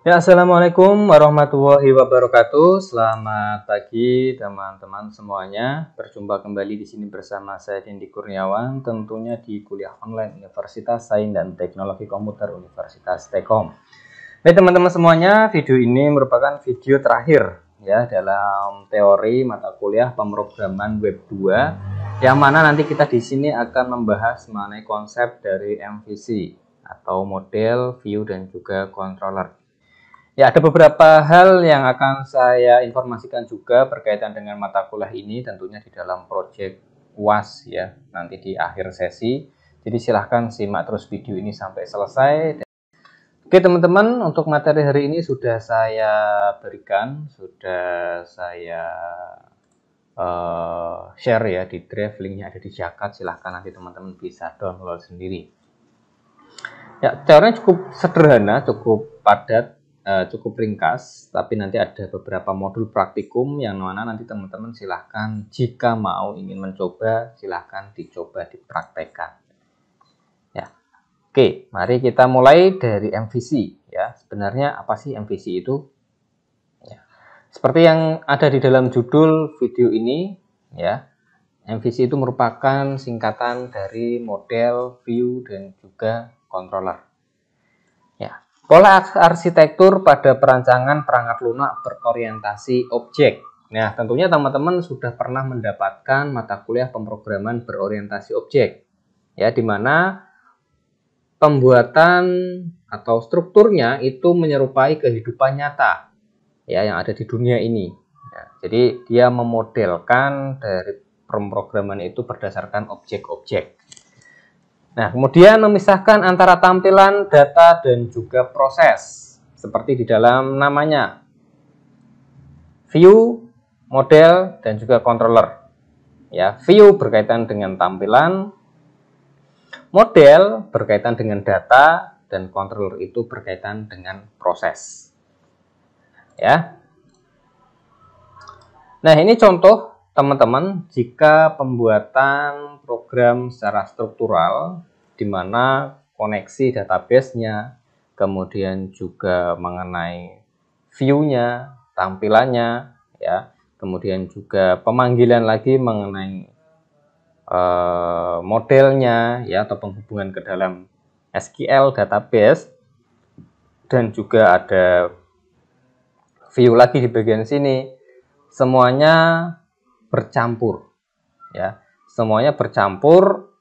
Ya, Assalamualaikum warahmatullahi wabarakatuh. Selamat pagi teman-teman semuanya. Berjumpa kembali di sini bersama saya Dendi Kurniawan, tentunya di kuliah online Universitas Sains dan Teknologi Komputer Universitas Telkom. Baik teman-teman semuanya, video ini merupakan video terakhir ya dalam teori mata kuliah pemrograman web 2, yang mana nanti kita di sini akan membahas mengenai konsep dari MVC atau model, view, dan juga controller. Ya, ada beberapa hal yang akan saya informasikan juga berkaitan dengan mata kuliah ini, tentunya di dalam proyek UAS ya, nanti di akhir sesi. Jadi silahkan simak terus video ini sampai selesai. Oke teman-teman, untuk materi hari ini sudah saya berikan, sudah saya share ya di drive, linknya ada di Jakat, silahkan nanti teman-teman bisa download sendiri. Ya, teorinya cukup sederhana, cukup padat, cukup ringkas, tapi nanti ada beberapa modul praktikum yang mana nanti teman-teman silahkan jika mau ingin mencoba, silahkan dicoba dipraktekkan. Ya, oke, mari kita mulai dari MVC. Ya, sebenarnya apa sih MVC itu? Ya, seperti yang ada di dalam judul video ini, ya, MVC itu merupakan singkatan dari model, view, dan juga controller. Ya. Pola arsitektur pada perancangan perangkat lunak berorientasi objek. Nah, tentunya teman-teman sudah pernah mendapatkan mata kuliah pemrograman berorientasi objek. Ya, di mana pembuatan atau strukturnya itu menyerupai kehidupan nyata ya yang ada di dunia ini. Ya, jadi dia memodelkan dari pemrograman itu berdasarkan objek-objek. Nah, kemudian memisahkan antara tampilan, data, dan juga proses. Seperti di dalam namanya. View, model, dan juga controller. Ya, view berkaitan dengan tampilan, model berkaitan dengan data, dan controller itu berkaitan dengan proses. Ya. Nah, ini contoh teman-teman, jika pembuatan program secara struktural, di mana koneksi database-nya, kemudian juga mengenai view-nya, tampilannya, ya, kemudian juga pemanggilan lagi mengenai modelnya, ya, atau penghubungan ke dalam SQL database, dan juga ada view lagi di bagian sini, semuanya bercampur ya, semuanya bercampur,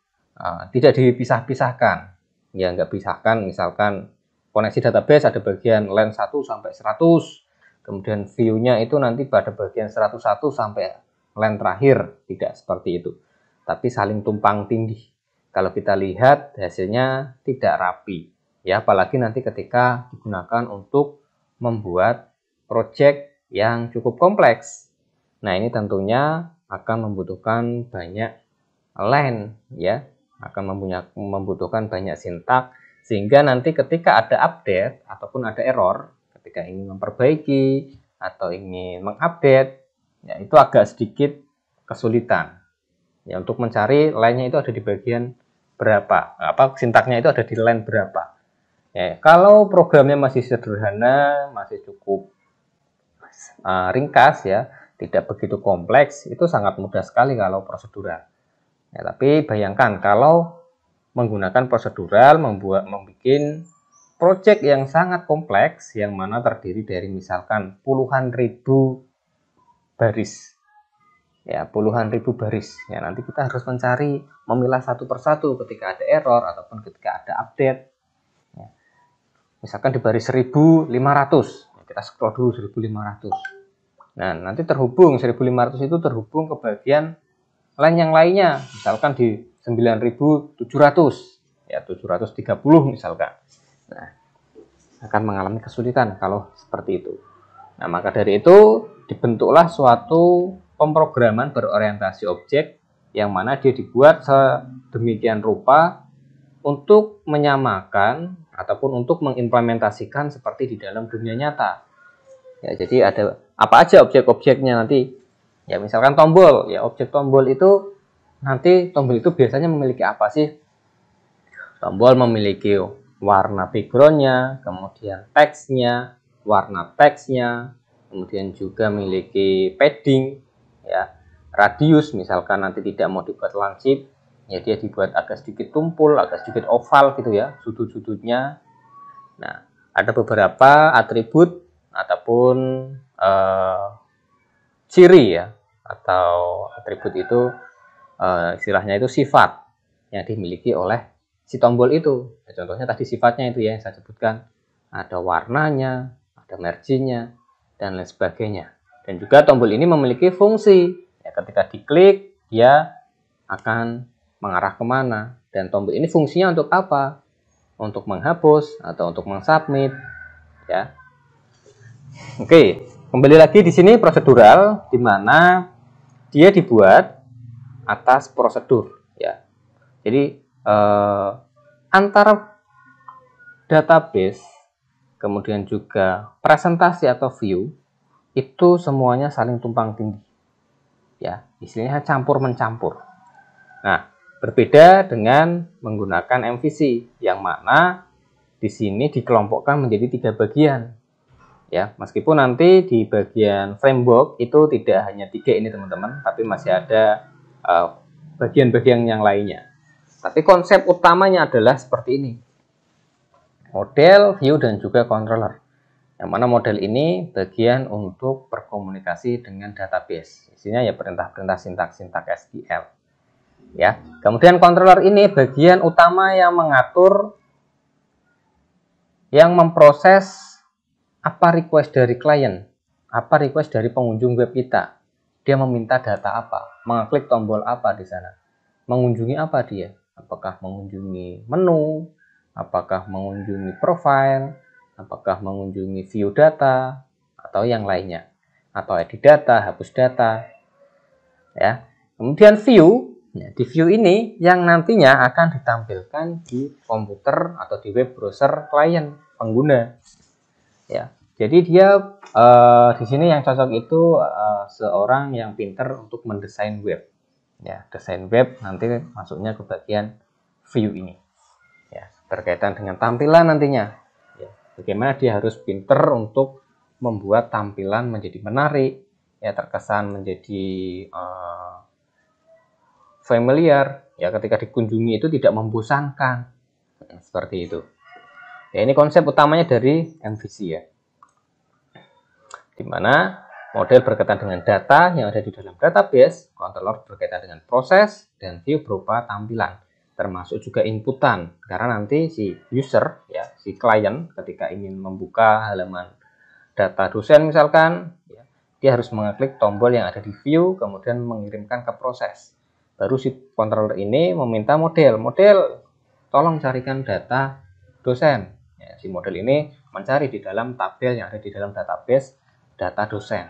tidak dipisah-pisahkan ya, nggak pisahkan. Misalkan koneksi database ada bagian line 1 sampai 100, kemudian view-nya itu nanti pada bagian 101 sampai line terakhir, tidak seperti itu, tapi saling tumpang tindih. Kalau kita lihat hasilnya tidak rapi ya, apalagi nanti ketika digunakan untuk membuat project yang cukup kompleks. Nah, ini tentunya akan membutuhkan banyak line ya, akan membutuhkan banyak sintak, sehingga nanti ketika ada update ataupun ada error, ketika ingin memperbaiki atau ingin mengupdate, ya itu agak sedikit kesulitan. Ya, untuk mencari line-nya itu ada di bagian berapa, sintaknya itu ada di line berapa. Ya, kalau programnya masih sederhana, masih cukup ringkas ya, tidak begitu kompleks, itu sangat mudah sekali kalau prosedural. Ya, tapi bayangkan kalau menggunakan prosedural, membuat project yang sangat kompleks, yang mana terdiri dari misalkan puluhan ribu baris. Ya, puluhan ribu baris. Ya, nanti kita harus mencari, memilah satu persatu ketika ada error ataupun ketika ada update. Ya. Misalkan di baris 1500, ya, kita scroll dulu 1500. Nah, nanti terhubung 1500 itu terhubung ke bagian line yang lainnya, misalkan di 9700, ya 730 misalkan. Nah, akan mengalami kesulitan kalau seperti itu. Nah, maka dari itu dibentuklah suatu pemrograman berorientasi objek, yang mana dia dibuat sedemikian rupa untuk menyamakan ataupun untuk mengimplementasikan seperti di dalam dunia nyata. Ya, jadi ada apa aja objek-objeknya nanti. Ya, misalkan tombol, ya objek tombol itu nanti tombol itu biasanya memiliki apa sih? Tombol memiliki warna backgroundnya, kemudian teksnya, warna teksnya, kemudian juga memiliki padding, ya, radius, misalkan nanti tidak mau dibuat lancip, ya dia dibuat agak sedikit tumpul, agak sedikit oval gitu ya, sudut-sudutnya. Nah, ada beberapa atribut ataupun ciri ya, atau atribut itu istilahnya itu sifat yang dimiliki oleh si tombol itu. Nah, contohnya tadi sifatnya itu ya yang saya sebutkan, ada warnanya, ada marginnya, dan lain sebagainya. Dan juga tombol ini memiliki fungsi. Ya, ketika diklik, dia akan mengarah kemana. Dan tombol ini fungsinya untuk apa? Untuk menghapus atau untuk mensubmit. Ya. Oke, kembali lagi di sini prosedural, di mana dia dibuat atas prosedur. Ya. Jadi antara database, kemudian juga presentasi atau view, itu semuanya saling tumpang tindih. Ya, istilahnya campur mencampur. Nah, berbeda dengan menggunakan MVC, yang mana di sini dikelompokkan menjadi 3 bagian. Ya, meskipun nanti di bagian framework itu tidak hanya 3 ini teman-teman, tapi masih ada bagian-bagian yang lainnya. Tapi konsep utamanya adalah seperti ini. Model, view, dan juga controller. Yang mana model ini bagian untuk berkomunikasi dengan database. Isinya ya perintah-perintah sintak-sintak SQL. Ya. Kemudian controller ini bagian utama yang mengatur, yang memproses apa request dari klien, apa request dari pengunjung web kita. Dia meminta data apa, mengklik tombol apa di sana, mengunjungi apa dia, apakah mengunjungi menu, apakah mengunjungi profile, apakah mengunjungi view data, atau yang lainnya, atau edit data, hapus data. Ya. Kemudian view, ya, di view ini yang nantinya akan ditampilkan di komputer atau di web browser klien pengguna. Ya. Jadi dia di sini yang cocok itu seorang yang pinter untuk mendesain web. Ya, desain web nanti masuknya ke bagian view ini. Ya, berkaitan dengan tampilan nantinya. Ya, bagaimana dia harus pinter untuk membuat tampilan menjadi menarik, ya terkesan menjadi familiar. Ya, ketika dikunjungi itu tidak membosankan. Seperti itu. Ya, ini konsep utamanya dari MVC ya. Di mana model berkaitan dengan data yang ada di dalam database, controller berkaitan dengan proses, dan view berupa tampilan, termasuk juga inputan. Karena nanti si user, ya, si klien ketika ingin membuka halaman data dosen misalkan, ya, dia harus mengklik tombol yang ada di view, kemudian mengirimkan ke proses. Baru si controller ini meminta model tolong carikan data dosen. Ya, si model ini mencari di dalam tabel yang ada di dalam database data dosen.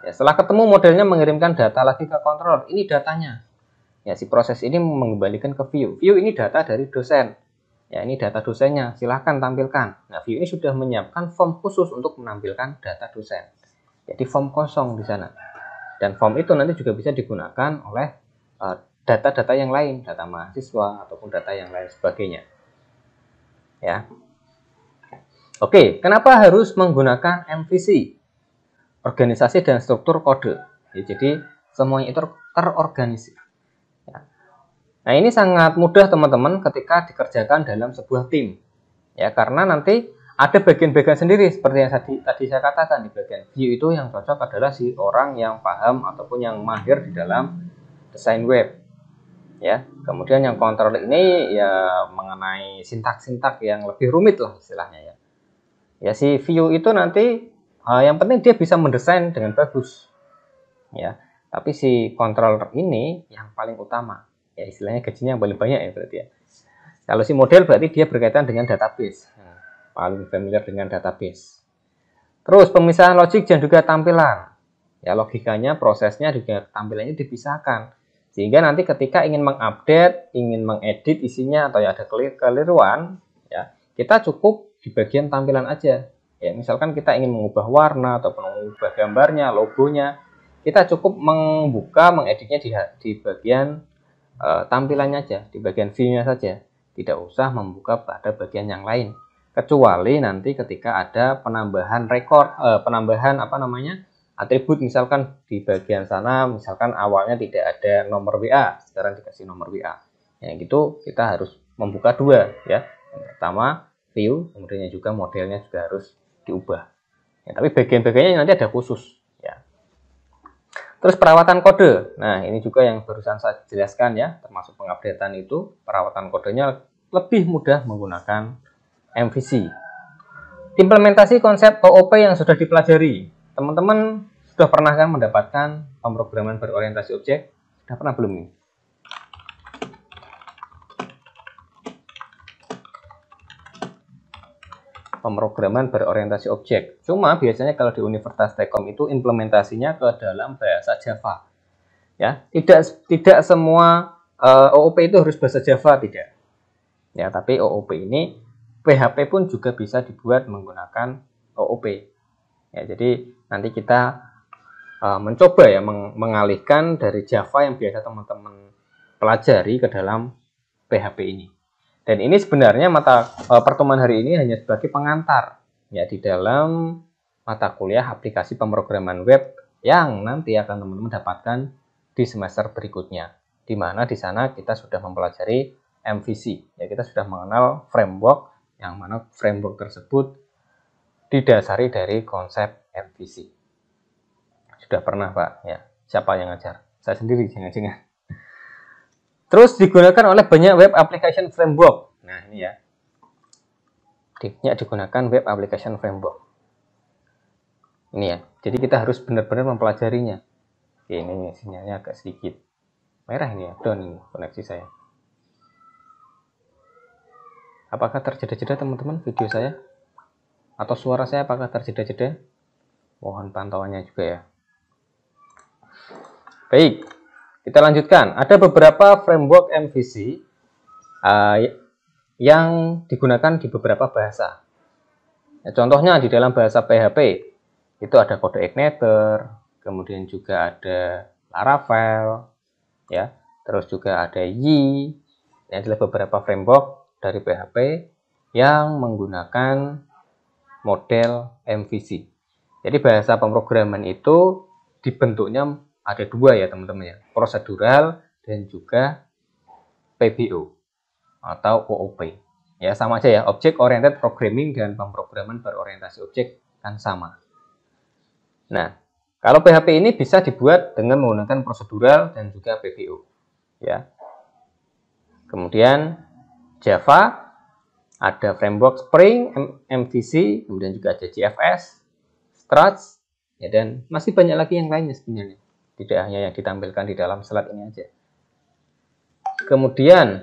Ya, setelah ketemu modelnya mengirimkan data lagi ke controller. Ini datanya. Ya, si proses ini mengembalikan ke view. View ini data dari dosen. Ya, ini data dosennya. Silahkan tampilkan. Nah, view ini sudah menyiapkan form khusus untuk menampilkan data dosen. Jadi form kosong di sana. Dan form itu nanti juga bisa digunakan oleh data-data yang lain, data mahasiswa ataupun data yang lain sebagainya. Ya. Oke, kenapa harus menggunakan MVC? Organisasi dan struktur kode. Ya, jadi semuanya itu terorganisir. Ya. Nah, ini sangat mudah teman-teman ketika dikerjakan dalam sebuah tim. Ya, karena nanti ada bagian-bagian sendiri seperti yang tadi saya katakan. Di bagian view itu yang cocok adalah si orang yang paham ataupun yang mahir di dalam desain web. Ya, kemudian yang controller ini ya mengenai sintak-sintak yang lebih rumit lah istilahnya ya. Ya, si view itu nanti yang penting dia bisa mendesain dengan bagus, ya. Tapi si controller ini yang paling utama, ya istilahnya gajinya yang paling banyak ya berarti ya. Kalau si model berarti dia berkaitan dengan database, paling familiar dengan database. Terus pemisahan logik dan juga tampilan, ya logikanya, prosesnya juga tampilannya dipisahkan, sehingga nanti ketika ingin mengupdate, ingin mengedit isinya atau ya ada keliruan, ya kita cukup di bagian tampilan aja. Ya, misalkan kita ingin mengubah warna ataupun mengubah gambarnya, logonya, kita cukup membuka, mengeditnya di bagian tampilannya aja, di bagian view-nya saja. Tidak usah membuka pada bagian yang lain. kecuali nanti ketika ada penambahan penambahan atribut, misalkan di bagian sana misalkan awalnya tidak ada nomor WA, sekarang dikasih nomor WA. Yang gitu kita harus membuka dua ya. Yang pertama view, kemudian juga modelnya juga harus diubah. Ya, tapi bagian-bagiannya nanti ada khusus ya. Terus perawatan kode. Nah, ini juga yang barusan saya jelaskan ya, termasuk pengupdatean itu, perawatan kodenya lebih mudah menggunakan MVC. Implementasi konsep OOP yang sudah dipelajari. Teman-teman sudah pernah kan mendapatkan pemrograman berorientasi objek? Sudah pernah belum nih? Pemrograman berorientasi objek. Cuma biasanya kalau di Universitas Telkom itu implementasinya ke dalam bahasa Java. Ya, tidak semua OOP itu harus bahasa Java, tidak. Ya, tapi OOP ini PHP pun juga bisa dibuat menggunakan OOP. Ya, jadi nanti kita mencoba ya mengalihkan dari Java yang biasa teman-teman pelajari ke dalam PHP ini. Dan ini sebenarnya pertemuan hari ini hanya sebagai pengantar ya di dalam mata kuliah aplikasi pemrograman web yang nanti akan teman-teman dapatkan di semester berikutnya. Di mana di sana kita sudah mempelajari MVC. Ya, kita sudah mengenal framework yang mana framework tersebut didasari dari konsep MVC. Sudah pernah, Pak? Ya. Siapa yang ngajar? Saya sendiri, jangan-jangan. Terus digunakan oleh banyak web application framework. Nah, ini ya. Banyak digunakan web application framework. Ini ya. Jadi kita harus benar-benar mempelajarinya. Oke, ini sinyalnya agak sedikit merah ini ya. Down ini koneksi saya. Apakah terjeda-jeda teman-teman video saya? Atau suara saya apakah terjeda-jeda? Mohon pantauannya juga ya. Baik, kita lanjutkan. Ada beberapa framework MVC yang digunakan di beberapa bahasa. Ya, contohnya di dalam bahasa PHP itu ada kode igniter, kemudian juga ada Laravel, ya, terus juga ada Y. Ini adalah beberapa framework dari PHP yang menggunakan model MVC. Jadi bahasa pemrograman itu dibentuknya ada dua ya teman-teman ya, prosedural dan juga PBO atau OOP. Ya sama aja ya, Object Oriented Programming dan pemrograman berorientasi objek kan sama. Nah, kalau PHP ini bisa dibuat dengan menggunakan prosedural dan juga PBO. Ya. Kemudian Java ada framework Spring, MVC, kemudian juga ada JFS, Struts, ya, dan masih banyak lagi yang lainnya sebenarnya. Tidak hanya yang ditampilkan di dalam slide ini aja. Kemudian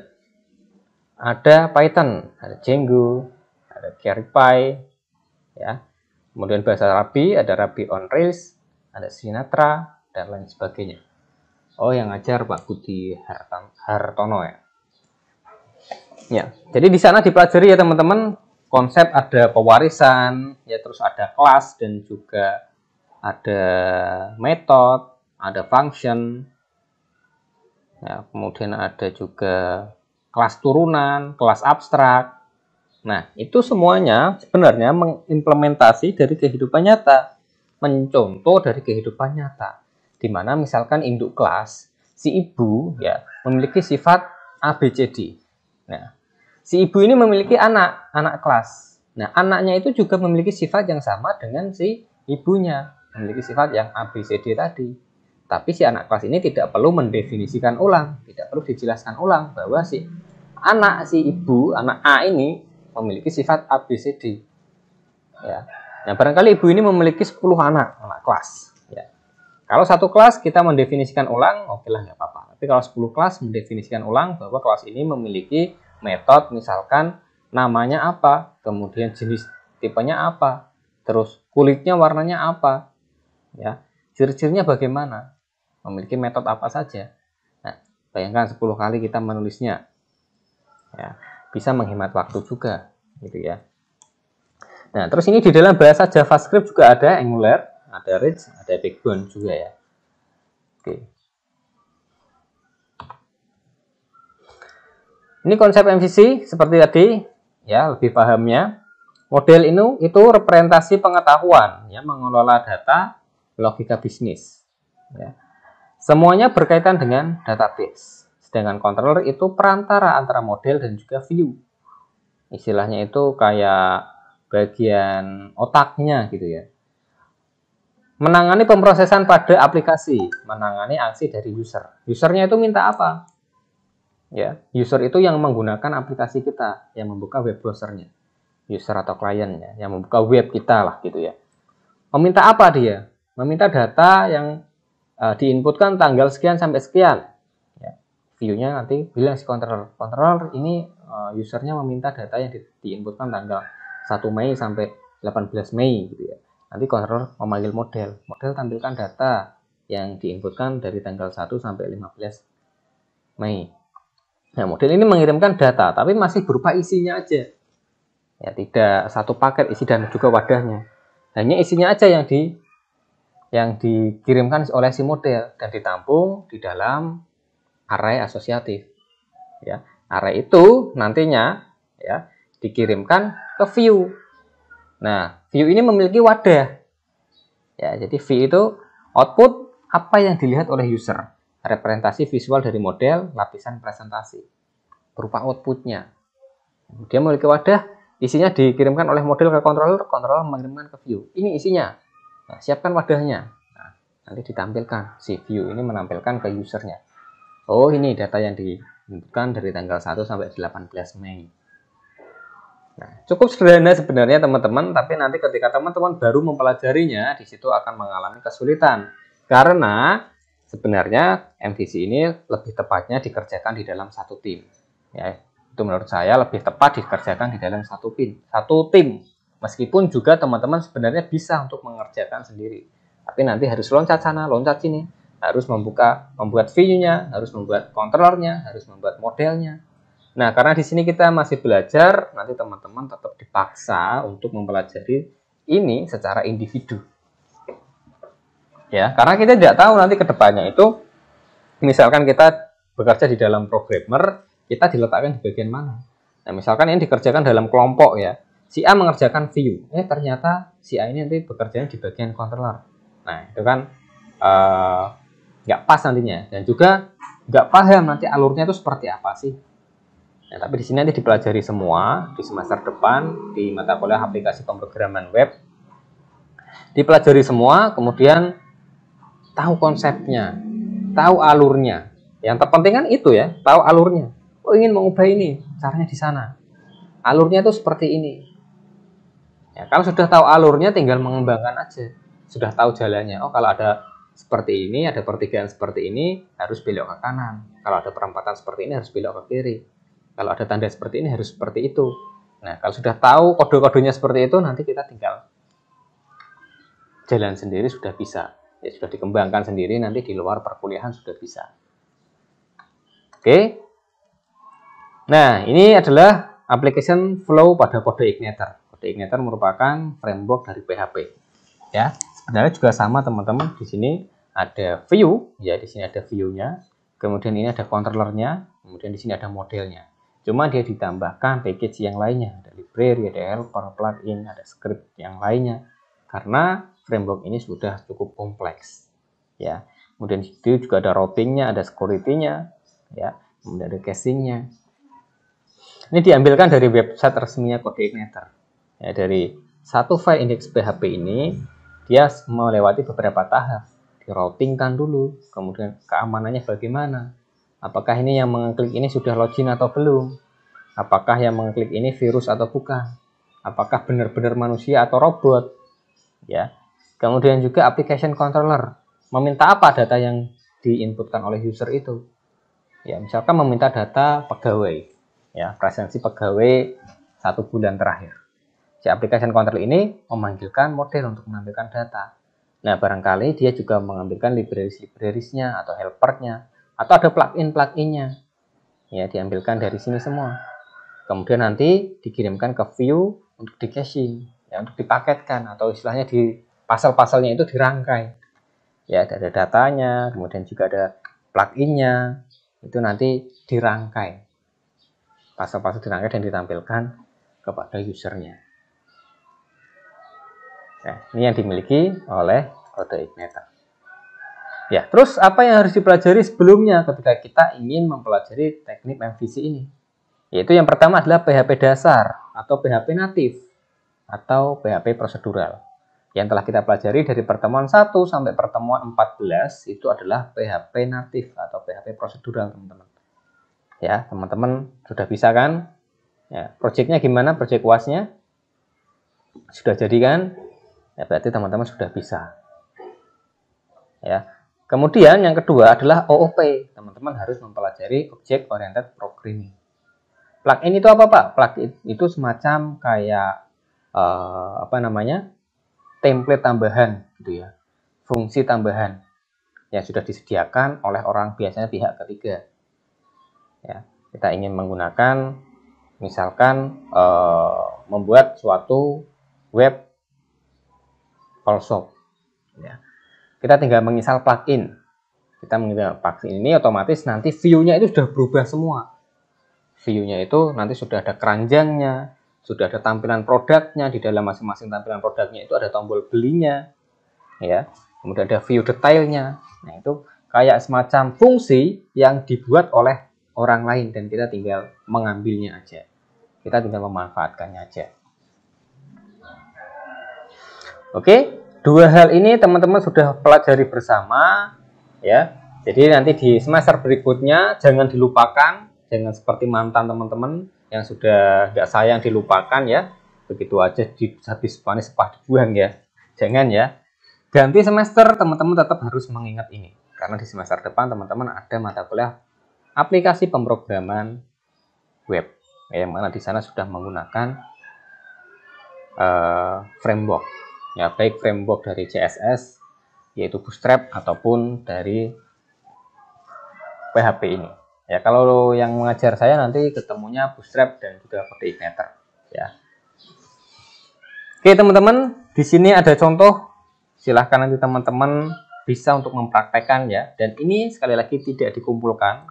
ada Python, ada Django, ada CarryPy, ya. Kemudian bahasa Ruby, ada Ruby on Rails, ada Sinatra, dan lain sebagainya. Oh, yang ngajar Pak Budi Hartono ya. Ya, jadi di sana dipelajari ya teman-teman, konsep ada pewarisan, ya terus ada kelas dan juga ada metode, ada function, ya, kemudian ada juga kelas turunan, kelas abstrak. Nah, itu semuanya sebenarnya mengimplementasi dari kehidupan nyata, mencontoh dari kehidupan nyata. Di mana misalkan induk kelas, si ibu ya memiliki sifat ABCD. Nah, si ibu ini memiliki anak kelas. Nah, anaknya itu juga memiliki sifat yang sama dengan si ibunya, memiliki sifat yang ABCD tadi. Tapi si anak kelas ini tidak perlu mendefinisikan ulang, tidak perlu dijelaskan ulang bahwa si ibu, anak A ini memiliki sifat ABCD. Ya. Nah, barangkali ibu ini memiliki 10 anak kelas. Ya. Kalau satu kelas kita mendefinisikan ulang, oke lah, nggak apa-apa. Tapi kalau 10 kelas mendefinisikan ulang bahwa kelas ini memiliki metode, misalkan namanya apa, kemudian jenis tipenya apa, terus kulitnya warnanya apa, ya, ciri-cirinya bagaimana, memiliki metode apa saja. Nah, bayangkan 10 kali kita menulisnya, ya, bisa menghemat waktu juga, gitu ya. Nah, terus ini di dalam bahasa JavaScript juga ada Angular, ada Rich, ada Backbone juga ya. Oke. Ini konsep MVC seperti tadi, ya, lebih pahamnya. Model itu representasi pengetahuan, ya, mengelola data, logika bisnis. Ya. Semuanya berkaitan dengan database. Sedangkan controller itu perantara antara model dan juga view. Istilahnya itu kayak bagian otaknya gitu ya. Menangani pemrosesan pada aplikasi, menangani aksi dari user. Usernya itu minta apa? Ya, user itu yang menggunakan aplikasi kita, yang membuka web browsernya. User atau kliennya, yang membuka web kita lah gitu ya. Meminta apa dia? Meminta data yang diinputkan tanggal sekian sampai sekian. Ya, view-nya nanti bilang si controller. Controller ini usernya meminta data yang diinputkan tanggal 1 Mei sampai 18 Mei gitu ya. Nanti controller memanggil model. Model tampilkan data yang diinputkan dari tanggal 1 sampai 15 Mei. Nah, model ini mengirimkan data, tapi masih berupa isinya aja. Ya, tidak satu paket isi dan juga wadahnya. Hanya isinya aja yang dikirimkan oleh si model dan ditampung di dalam array asosiatif. Ya, array itu nantinya ya dikirimkan ke view. Nah, view ini memiliki wadah. Ya, jadi view itu output apa yang dilihat oleh user. Representasi visual dari model, lapisan presentasi. Berupa outputnya. Dia memiliki wadah, isinya dikirimkan oleh model ke controller, controller mengirimkan ke view. Ini isinya. Nah, siapkan wadahnya. Nah, nanti ditampilkan. Si view ini menampilkan ke usernya. Oh, ini data yang diinputkan dari tanggal 1 sampai 18 Mei. Nah, cukup sederhana sebenarnya teman-teman, tapi nanti ketika teman-teman baru mempelajarinya, di situ akan mengalami kesulitan. Karena sebenarnya MVC ini lebih tepatnya dikerjakan di dalam satu tim. Ya, itu menurut saya lebih tepat dikerjakan di dalam satu tim. Meskipun juga teman-teman sebenarnya bisa untuk mengerjakan sendiri. Tapi nanti harus loncat sana, loncat sini. Harus membuat view-nya, harus membuat controllernya, harus membuat modelnya. Nah, karena di sini kita masih belajar, nanti teman-teman tetap dipaksa untuk mempelajari ini secara individu. Ya, karena kita tidak tahu nanti ke depannya itu, misalkan kita bekerja di dalam programmer, kita diletakkan di bagian mana. Nah, misalkan ini dikerjakan dalam kelompok ya. Si A mengerjakan view, ternyata si A ini nanti bekerjanya di bagian controller. Nah, itu kan nggak pas nantinya, dan juga nggak paham nanti alurnya itu seperti apa sih. Nah, tapi di sini nanti dipelajari semua di semester depan di mata kuliah aplikasi pemrograman web. Dipelajari semua, kemudian tahu konsepnya, tahu alurnya. Yang terpenting kan itu ya, tahu alurnya. Oh, ingin mengubah ini, caranya di sana. Alurnya itu seperti ini. Ya, kalau sudah tahu alurnya tinggal mengembangkan aja. Sudah tahu jalannya. Oh, kalau ada seperti ini, ada pertigaan seperti ini, harus belok ke kanan. Kalau ada perempatan seperti ini, harus belok ke kiri. Kalau ada tanda seperti ini, harus seperti itu. Nah, kalau sudah tahu kode-kodenya seperti itu, nanti kita tinggal jalan sendiri sudah bisa. Ya, sudah dikembangkan sendiri, nanti di luar perkuliahan sudah bisa. Oke. Nah, ini adalah application flow pada kode igniter. Kode igniter merupakan framework dari PHP. Ya, sebenarnya juga sama teman-teman. Di sini ada view, ya di sini ada view-nya. Kemudian ini ada controllernya, kemudian di sini ada modelnya. Cuma dia ditambahkan package yang lainnya, ada library, ada helper, plugin, ada script yang lainnya. Karena framework ini sudah cukup kompleks. Ya, kemudian di situ juga ada routingnya, ada security-nya, ya, kemudian ada caching-nya. Ini diambilkan dari website resminya Kode Igniter. Ya, dari satu file index PHP ini, dia melewati beberapa tahap. Di-routingkan dulu, kemudian keamanannya bagaimana. Apakah ini yang mengklik ini sudah login atau belum? Apakah yang mengklik ini virus atau bukan? Apakah benar-benar manusia atau robot? Ya. Kemudian juga application controller. Meminta apa data yang diinputkan oleh user itu? Ya, misalkan meminta data pegawai. Ya, presensi pegawai 1 bulan terakhir. Si application controller ini memanggilkan model untuk menampilkan data. Nah, barangkali dia juga mengambilkan libraries-nya atau helpernya, atau ada plugin-pluginnya. Ya, diambilkan dari sini semua. Kemudian nanti dikirimkan ke view untuk di caching, ya, untuk dipaketkan, atau istilahnya di pasal-pasalnya itu dirangkai. Ya, ada datanya, kemudian juga ada pluginnya, itu nanti dirangkai. Pasal-pasal dirangkai dan ditampilkan kepada usernya. Nah, ini yang dimiliki oleh AutoIgniter. Ya, terus apa yang harus dipelajari sebelumnya ketika kita ingin mempelajari teknik MVC ini? Yaitu yang pertama adalah PHP dasar atau PHP natif atau PHP prosedural. Yang telah kita pelajari dari pertemuan 1 sampai pertemuan 14 itu adalah PHP natif atau PHP prosedural, teman-teman. Ya, teman-teman sudah bisa kan? Ya, projectnya gimana? Project UAS-nya sudah jadi kan? Ya, berarti teman-teman sudah bisa. Ya. Kemudian yang kedua adalah OOP. Teman-teman harus mempelajari Object Oriented Programming. Plugin itu apa, Pak? Plugin itu semacam kayak template tambahan gitu ya. Fungsi tambahan yang sudah disediakan oleh orang, biasanya pihak ketiga. Ya, kita ingin menggunakan misalkan membuat suatu web all shop. Ya. Kita tinggal menginstal plugin. Kita menginstal plugin ini, otomatis nanti view-nya itu sudah berubah semua. View-nya itu nanti sudah ada keranjangnya, sudah ada tampilan produknya. Di dalam masing-masing tampilan produknya itu ada tombol belinya, ya. Kemudian ada view detailnya. Nah, itu kayak semacam fungsi yang dibuat oleh orang lain dan kita tinggal mengambilnya aja. Kita tinggal memanfaatkannya aja. Oke. Dua hal ini teman-teman sudah pelajari bersama, ya. Jadi nanti di semester berikutnya jangan dilupakan, jangan seperti mantan teman-teman yang sudah nggak sayang dilupakan ya, begitu aja habis panis sepah dibuang ya. Jangan ya. Ganti semester teman-teman tetap harus mengingat ini, karena di semester depan teman-teman ada mata kuliah aplikasi pemrograman web, yang mana di sana sudah menggunakan framework. Ya, baik framework dari CSS yaitu Bootstrap ataupun dari PHP ini. Ya, kalau yang mengajar saya nanti ketemunya Bootstrap dan juga AutoIgniter. Ya. Oke teman-teman, di sini ada contoh. Silahkan nanti teman-teman bisa untuk mempraktekkan ya. Dan ini sekali lagi tidak dikumpulkan.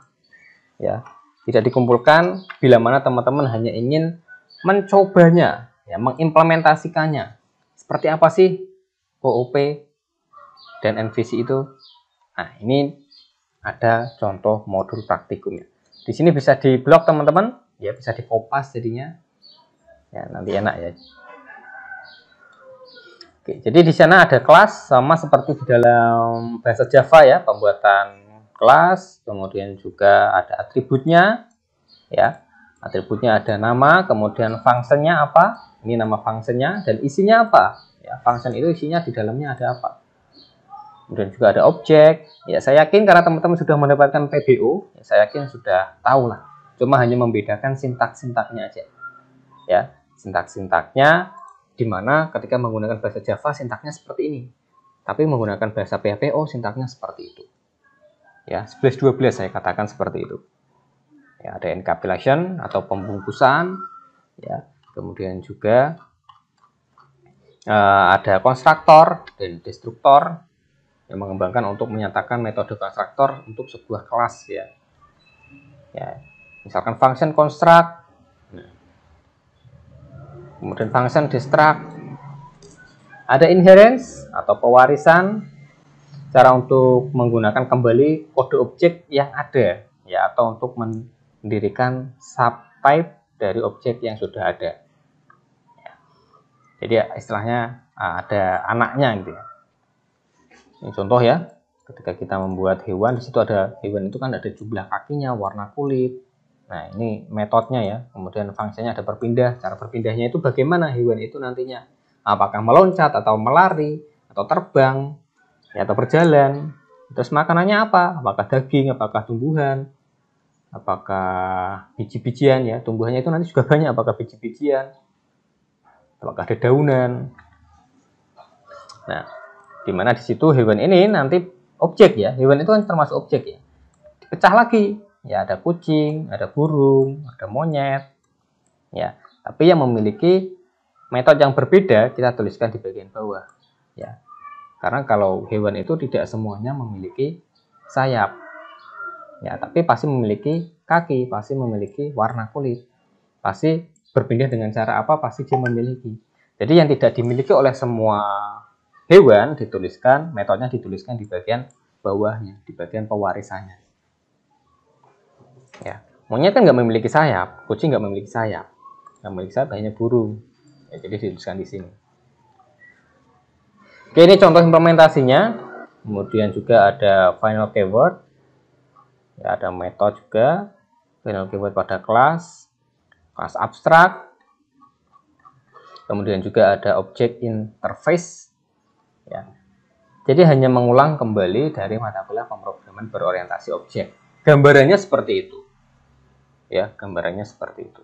Ya, tidak dikumpulkan bila mana teman-teman hanya ingin mencobanya, ya, mengimplementasikannya. Seperti apa sih OOP dan MVC itu? Nah, ini ada contoh modul praktikumnya. Di sini bisa di blok teman-teman, ya bisa di kopas jadinya. Ya, nanti enak ya. Oke, jadi di sana ada kelas sama seperti di dalam bahasa Java ya, pembuatan kelas, kemudian juga ada atributnya, ya. Atributnya ada nama, kemudian fungsinya apa? Ini nama fungsinya dan isinya apa? Ya, function itu isinya di dalamnya ada apa? Kemudian juga ada objek. Ya, saya yakin karena teman-teman sudah mendapatkan PBO, ya, saya yakin sudah tahu lah. Cuma hanya membedakan sintak-sintaknya aja. Ya, sintak-sintaknya di mana ketika menggunakan bahasa Java sintaknya seperti ini. Tapi menggunakan bahasa PHP sintaknya seperti itu. Ya, 11-12 saya katakan seperti itu. Ya, ada encapsulation atau pembungkusan, ya. Kemudian juga ada konstruktor dan destruktor yang mengembangkan untuk menyatakan metode konstruktor untuk sebuah kelas ya. Ya, misalkan function construct, kemudian function destruct, ada inheritance atau pewarisan, cara untuk menggunakan kembali kode objek yang ada ya, atau untuk mendirikan subtype dari objek yang sudah ada. Jadi istilahnya ada anaknya gitu ya. Ini contoh ya, ketika kita membuat hewan, di situ ada hewan itu kan ada jumlah kakinya, warna kulit. Nah, ini metodenya ya. Kemudian fungsinya ada berpindah. Cara berpindahnya itu bagaimana hewan itu nantinya? Apakah meloncat atau melari atau terbang ya, atau berjalan? Terus makanannya apa? Apakah daging, apakah tumbuhan? Apakah biji-bijian ya? Tumbuhannya itu nanti juga banyak, apakah biji-bijian? Apakah ada daunan? Nah, di mana di situ hewan ini nanti objek ya. Hewan itu kan termasuk objek ya. Dipecah lagi. Ya, ada kucing, ada burung, ada monyet. Ya, tapi yang memiliki metode yang berbeda kita tuliskan di bagian bawah. Ya. Karena kalau hewan itu tidak semuanya memiliki sayap. Ya, tapi pasti memiliki kaki, pasti memiliki warna kulit. Pasti berpindah dengan cara apa pasti dia memiliki. Jadi yang tidak dimiliki oleh semua hewan dituliskan, metodenya dituliskan di bagian bawahnya, di bagian pewarisannya. Ya, monyet kan nggak memiliki sayap, kucing nggak memiliki sayap, yang memiliki sayap hanya burung. Ya, jadi dituliskan di sini. Oke, ini contoh implementasinya. Kemudian juga ada final keyword, ya, ada metode juga, final keyword pada kelas abstrak. Kemudian juga ada object interface, ya. Jadi hanya mengulang kembali dari mata kuliah pemrograman berorientasi objek. Gambarannya seperti itu, ya, gambarannya seperti itu.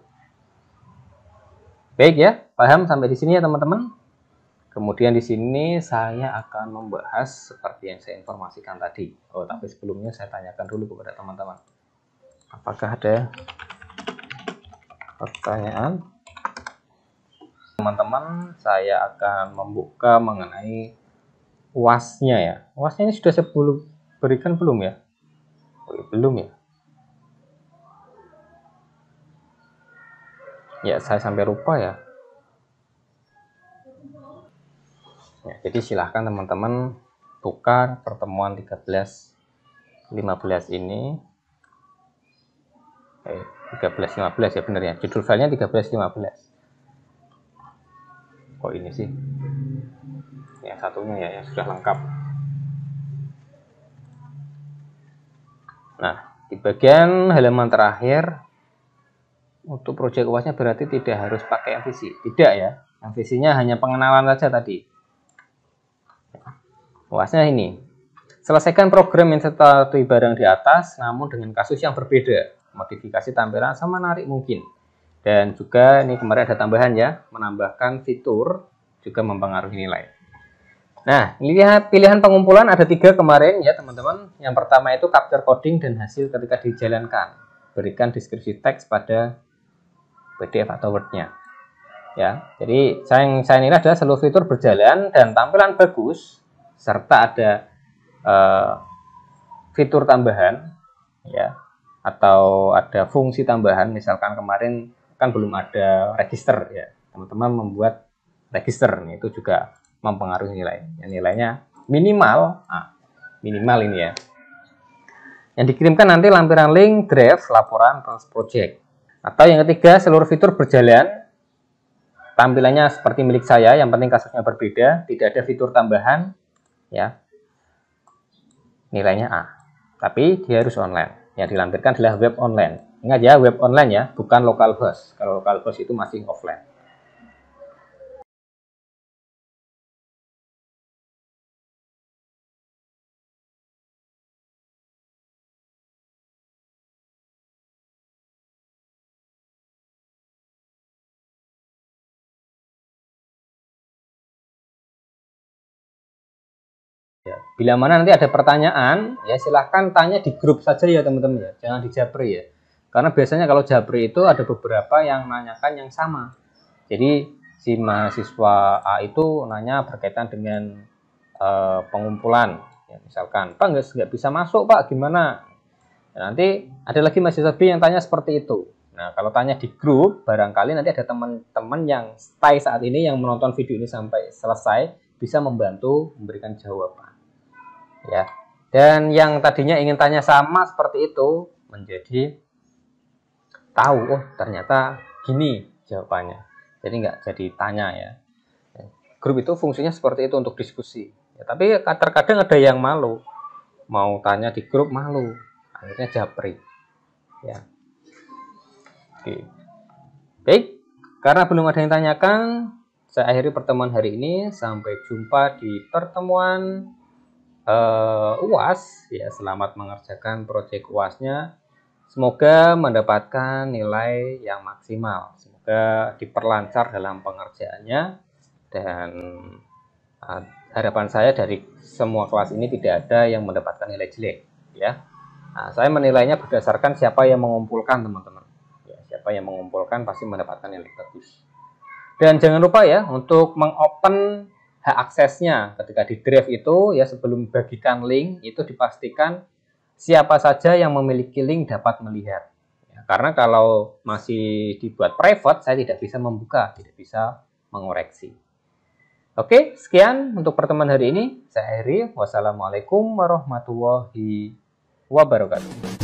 Baik ya, paham sampai di sini ya teman-teman. Kemudian di sini saya akan membahas seperti yang saya informasikan tadi. Oh, tapi sebelumnya saya tanyakan dulu kepada teman-teman. Apakah ada pertanyaan? Teman-teman, saya akan membuka mengenai UAS-nya ya. UAS-nya ini sudah saya berikan belum ya? Oh, belum ya? Ya, saya sampai lupa ya. Ya, jadi silahkan teman-teman buka pertemuan 13-15 ini. 13-15 ya benar ya. Judul filenya 13-15. Oh ini sih. Yang satunya ya, yang sudah lengkap. Nah, di bagian halaman terakhir untuk proyek UASnya berarti tidak harus pakai MVC. Tidak ya. MVC-nya hanya pengenalan saja tadi. UASnya ini. Selesaikan program yang seperti barang di atas, namun dengan kasus yang berbeda. Modifikasi tampilan semenarik mungkin. Dan juga ini kemarin ada tambahan ya, menambahkan fitur juga mempengaruhi nilai. Nah, lihat pilihan pengumpulan ada 3 kemarin ya teman-teman. Yang pertama itu capture coding dan hasil ketika dijalankan. Berikan deskripsi teks pada PDF atau Word-nya. Ya, jadi yang saya nilai adalah seluruh fitur berjalan dan tampilan bagus serta ada fitur tambahan ya, atau ada fungsi tambahan. Misalkan kemarin kan belum ada register ya, teman-teman membuat register, itu juga mempengaruhi nilai. Yang nilainya minimal, minimal ini ya. Yang dikirimkan nanti lampiran link draft laporan project. Atau yang ketiga, seluruh fitur berjalan, tampilannya seperti milik saya, yang penting kasusnya berbeda, tidak ada fitur tambahan ya, nilainya A. Tapi dia harus online. Yang dilampirkan adalah web online. Ingat ya, web online ya, bukan local host. Kalau local host itu masih offline. Ya, bila mana nanti ada pertanyaan, ya silahkan tanya di grup saja ya teman-teman ya, jangan di Japri ya. Karena biasanya kalau Japri itu ada beberapa yang nanyakan yang sama. Jadi si mahasiswa A itu nanya berkaitan dengan pengumpulan. Ya, misalkan, Pak nggak bisa masuk Pak, gimana? Ya, nanti ada lagi mahasiswa B yang tanya seperti itu. Nah kalau tanya di grup, barangkali nanti ada teman-teman yang stay saat ini yang menonton video ini sampai selesai bisa membantu memberikan jawaban. Ya, dan yang tadinya ingin tanya sama seperti itu menjadi tahu, oh ternyata gini jawabannya, jadi nggak jadi tanya ya. Grup itu fungsinya seperti itu untuk diskusi ya, tapi terkadang ada yang malu mau tanya di grup, malu, akhirnya Japri ya. Oke. Baik, karena belum ada yang tanyakan, saya akhiri pertemuan hari ini. Sampai jumpa di pertemuan UAS ya. Selamat mengerjakan proyek UASnya. Semoga mendapatkan nilai yang maksimal. Semoga diperlancar dalam pengerjaannya. Dan harapan saya dari semua kelas ini tidak ada yang mendapatkan nilai jelek ya. Nah, saya menilainya berdasarkan siapa yang mengumpulkan teman-teman. Ya, siapa yang mengumpulkan pasti mendapatkan nilai bagus. Dan jangan lupa ya untuk mengopen hak aksesnya ketika di draft itu ya, sebelum bagikan link itu dipastikan siapa saja yang memiliki link dapat melihat ya, karena kalau masih dibuat private saya tidak bisa membuka, tidak bisa mengoreksi Oke, sekian untuk pertemuan hari ini. Saya akhiri. Wassalamualaikum warahmatullahi wabarakatuh.